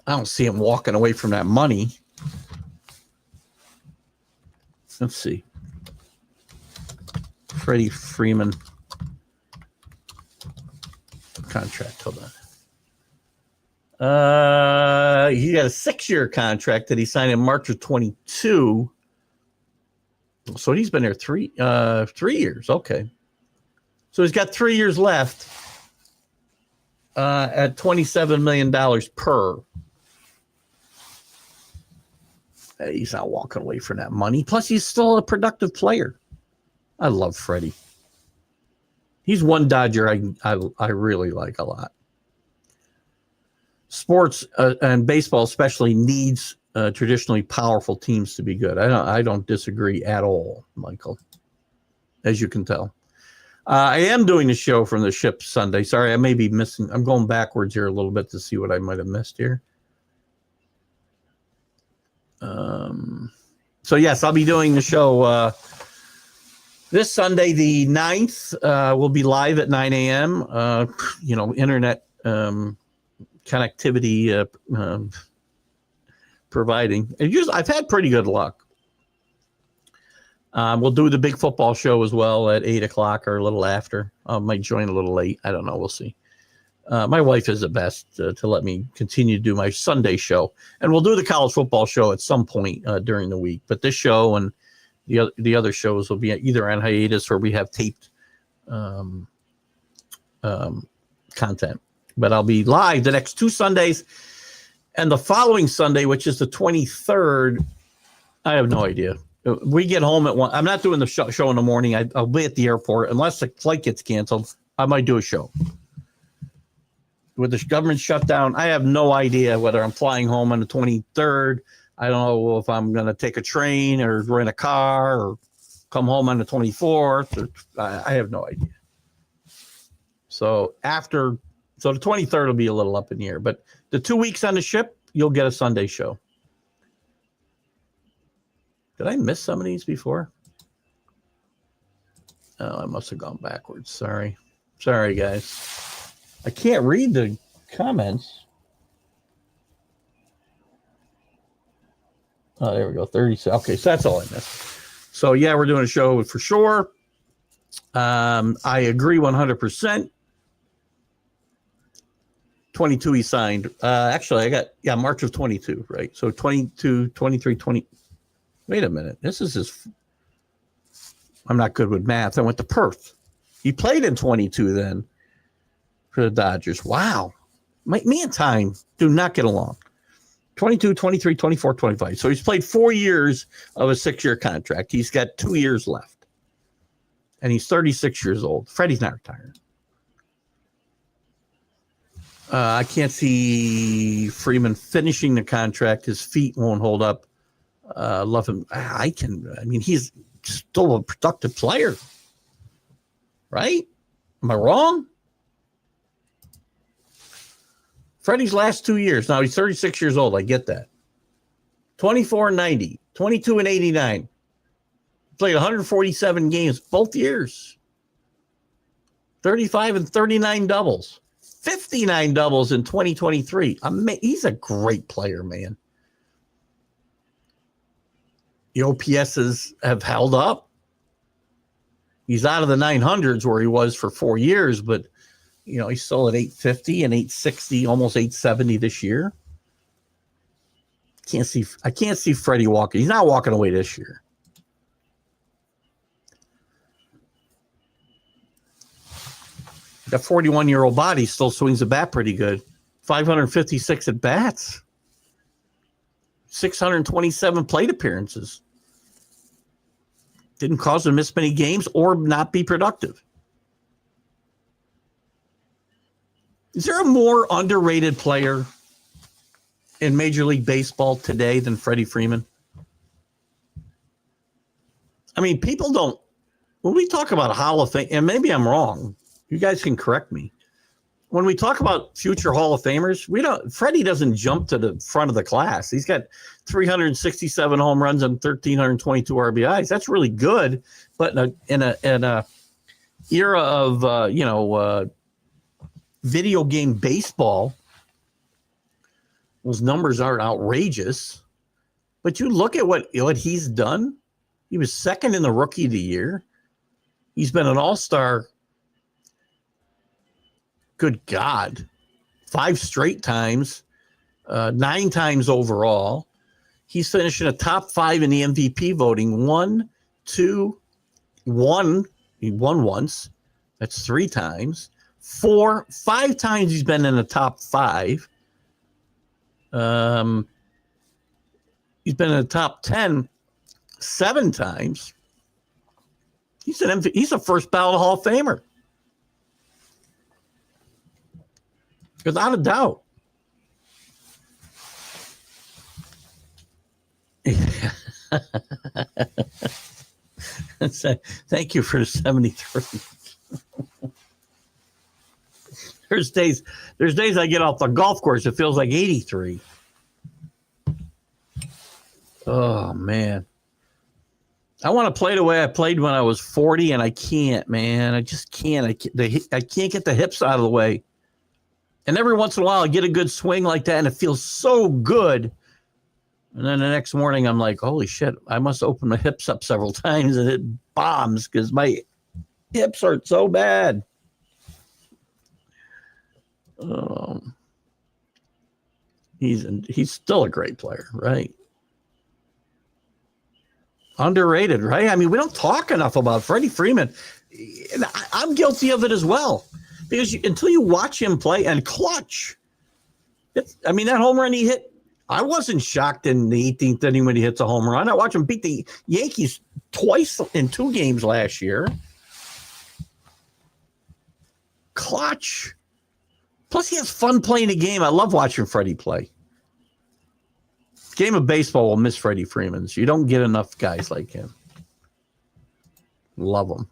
[SPEAKER 1] I don't see him walking away from that money. Let's see. Freddie Freeman contract. Hold on. He got a 6-year contract that he signed in March of 22. So he's been there 3 years. Okay. So he's got 3 years left at $27 million per. He's not walking away from that money. Plus, he's still a productive player. I love Freddie. He's one Dodger I really like a lot. Sports and baseball especially needs traditionally powerful teams to be good. I don't disagree at all, Michael, as you can tell. I am doing the show from the ship Sunday. Sorry, I may be missing. I'm going backwards here a little bit to see what I might have missed here. So, yes, I'll be doing the show
[SPEAKER 2] This Sunday, the 9th, will be live at 9 a.m. Internet connectivity providing. I've had pretty good luck. We'll do the big football show as well at 8 o'clock or a little after. I might join a little late. I don't know. We'll see. My wife is the best to let me continue to do my Sunday show. And we'll do the college football show at some point during the week. But this show and the other shows will be either on hiatus or we have taped content. But I'll be live the next 2 Sundays. And the following Sunday, which is the 23rd, I have no idea. We get home at 1. I'm not doing the show in the morning. I'll be at the airport. Unless the flight gets canceled, I might do a show. With the government shutdown, I have no idea whether I'm flying home on the 23rd. I don't know if I'm going to take a train or rent a car or come home on the 24th. I have no idea. So the 23rd will be a little up in the air. But the 2 weeks on the ship, you'll get a Sunday show. Did I miss some of these before? Oh, I must have gone backwards. Sorry, guys. I can't read the comments. Oh, there we go. 30. Okay, so that's all I missed. So, yeah, we're doing a show for sure. I agree 100%. 22 he signed. Actually, I got, March of 22, right? So 22, 23, 20. Wait a minute. This is his. I'm not good with math. I went to Perth. He played in 22 then for the Dodgers. Wow. Me and time do not get along. 22, 23, 24, 25. So he's played 4 years of a 6-year contract. He's got 2 years left. And he's 36 years old. Freddie's not retired. I can't see Freeman finishing the contract. His feet won't hold up. Love him. He's still a productive player. Right? Am I wrong? Freddie's last 2 years. Now he's 36 years old. I get that. 24 and 90, 22 and 89. Played 147 games both years. 35 and 39 doubles. 59 doubles in 2023. He's a great player, man. The OPSs have held up. He's out of the 900s where he was for 4 years, but he's still at 850 and 860, almost 870 this year. I can't see Freddie walking. He's not walking away this year. That 41-year-old body still swings the bat pretty good. 556 at bats. 627 plate appearances. Didn't cause him to miss many games or not be productive. Is there a more underrated player in Major League Baseball today than Freddie Freeman? I mean, people don't, when we talk about Hall of Fame, and maybe I'm wrong, you guys can correct me. When we talk about future Hall of Famers, Freddie doesn't jump to the front of the class. He's got 367 home runs and 1,322 RBIs. That's really good. But in a era of, video game baseball, those numbers aren't outrageous. But you look at what he's done. He was second in the Rookie of the Year. He's been an all-star. Good God. 5 straight times. 9 times overall. He's finishing a top 5 in the MVP voting. 1, 2, 1. He won once. That's 3 times. 4, 5 times he's been in the top 5. He's been in the top 10 7 times. He's a first ballot Hall of Famer. Without a doubt. Thank you for the 73. There's days I get off the golf course, it feels like 83. Oh man. I want to play the way I played when I was 40, and I can't, man. I just can't. I can't get the hips out of the way. And every once in a while, I get a good swing like that, and it feels so good. And then the next morning, I'm like, holy shit, I must open my hips up several times, and it bombs because my hips hurt so bad. He's still a great player, right? Underrated, right? I mean, we don't talk enough about Freddie Freeman. And I'm guilty of it as well. Because until you watch him play and clutch, that home run he hit, I wasn't shocked in the 18th inning when he hits a home run. I watched him beat the Yankees twice in 2 games last year. Clutch. Plus, he has fun playing the game. I love watching Freddie play. Game of baseball will miss Freddie Freeman. So you don't get enough guys like him. Love him.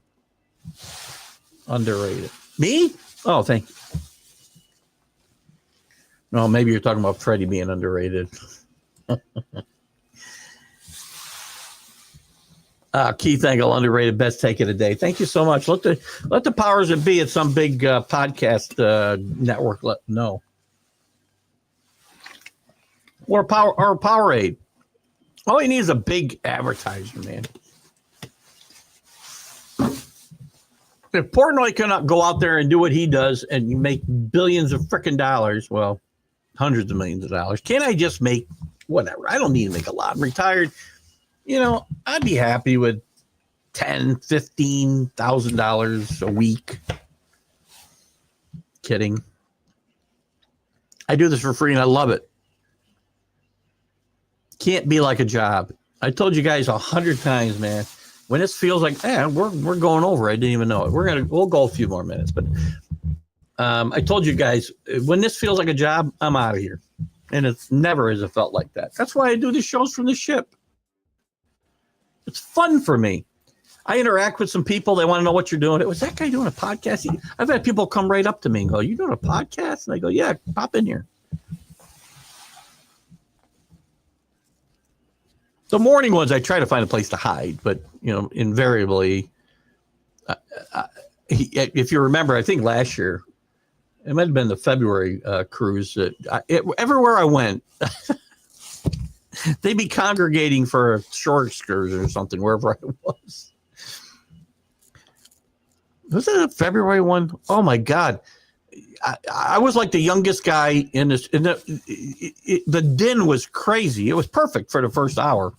[SPEAKER 2] Underrated. Me? Oh, thank you. No, maybe you're talking about Freddie being underrated. Keith Engle, underrated, best take of the day. Thank you so much. Let the powers that be at some big podcast network let know. Or Powerade. All he needs is a big advertiser, man. If Portnoy cannot go out there and do what he does and make billions of freaking dollars, well, hundreds of millions of dollars, can't I just make whatever? I don't need to make a lot. I'm retired. I'd be happy with $10,000, $15,000 a week. Kidding. I do this for free and I love it. Can't be like a job. I told you guys 100 times, man. When this feels like, we're going over. I didn't even know it. We'll go a few more minutes, but I told you guys when this feels like a job, I'm out of here, and it's never has it felt like that. That's why I do the shows from the ship. It's fun for me. I interact with some people. They want to know what you're doing. Was that guy doing a podcast? I've had people come right up to me and go, "You doing a podcast?" And I go, "Yeah, pop in here." The morning ones, I try to find a place to hide, but invariably, if you remember, I think last year, it might have been the February cruise. Everywhere I went, they'd be congregating for a shore excursion or something, wherever I was. Was it a February one? Oh my God. I was like the youngest guy in this. The din was crazy. It was perfect for the first hour.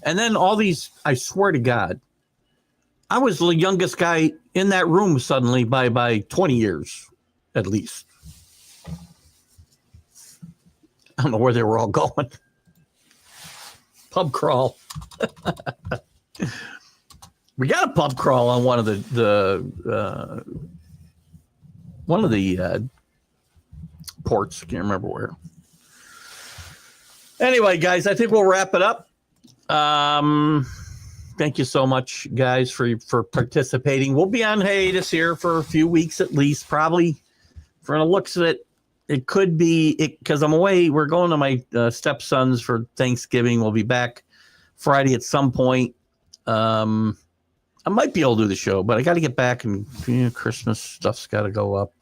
[SPEAKER 2] And then all these, I swear to God, I was the youngest guy in that room suddenly by 20 years, at least. I don't know where they were all going. Pub crawl. We got a pub crawl on one of the ports. Can't remember where. Anyway, guys, I think we'll wrap it up. Thank you so much, guys, for participating. We'll be on hiatus here for a few weeks at least. Probably, for the looks of it, it could be because I'm away. We're going to my stepson's for Thanksgiving. We'll be back Friday at some point. I might be able to do the show, but I got to get back and Christmas stuff's got to go up.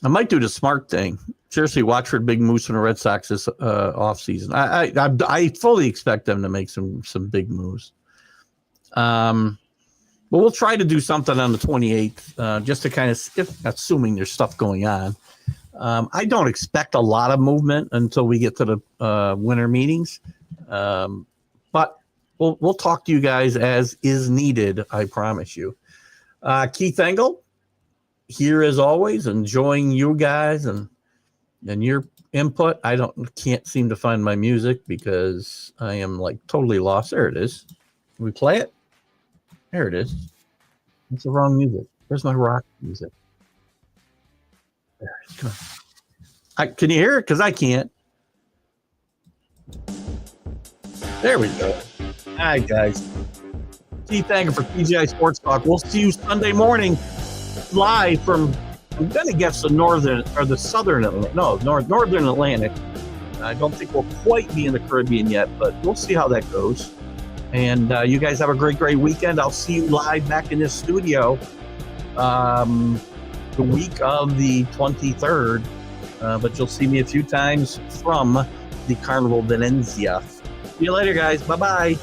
[SPEAKER 2] I might do the smart thing. Seriously, watch for Big Moose and the Red Sox this offseason. I fully expect them to make some big moves. But we'll try to do something on the 28th, just to kind of, assuming there's stuff going on. I don't expect a lot of movement until we get to the winter meetings. But we'll talk to you guys as is needed, I promise you. Keith Engle, here as always, enjoying you guys and your input. Can't seem to find my music because I am like totally lost. There it is. Can we play it? There it is. It's the wrong music. Where's my rock music? There it is. Come on. Can you hear it? Because I can't. There we go. All right, guys. Keith Engle for TGI Sports Talk. We'll see you Sunday morning live from, I'm going to guess the northern Atlantic. I don't think we'll quite be in the Caribbean yet, but we'll see how that goes. And you guys have a great weekend. I'll see you live back in this studio the week of the 23rd. But you'll see me a few times from the Carnival Venezia. See you later, guys. Bye-bye.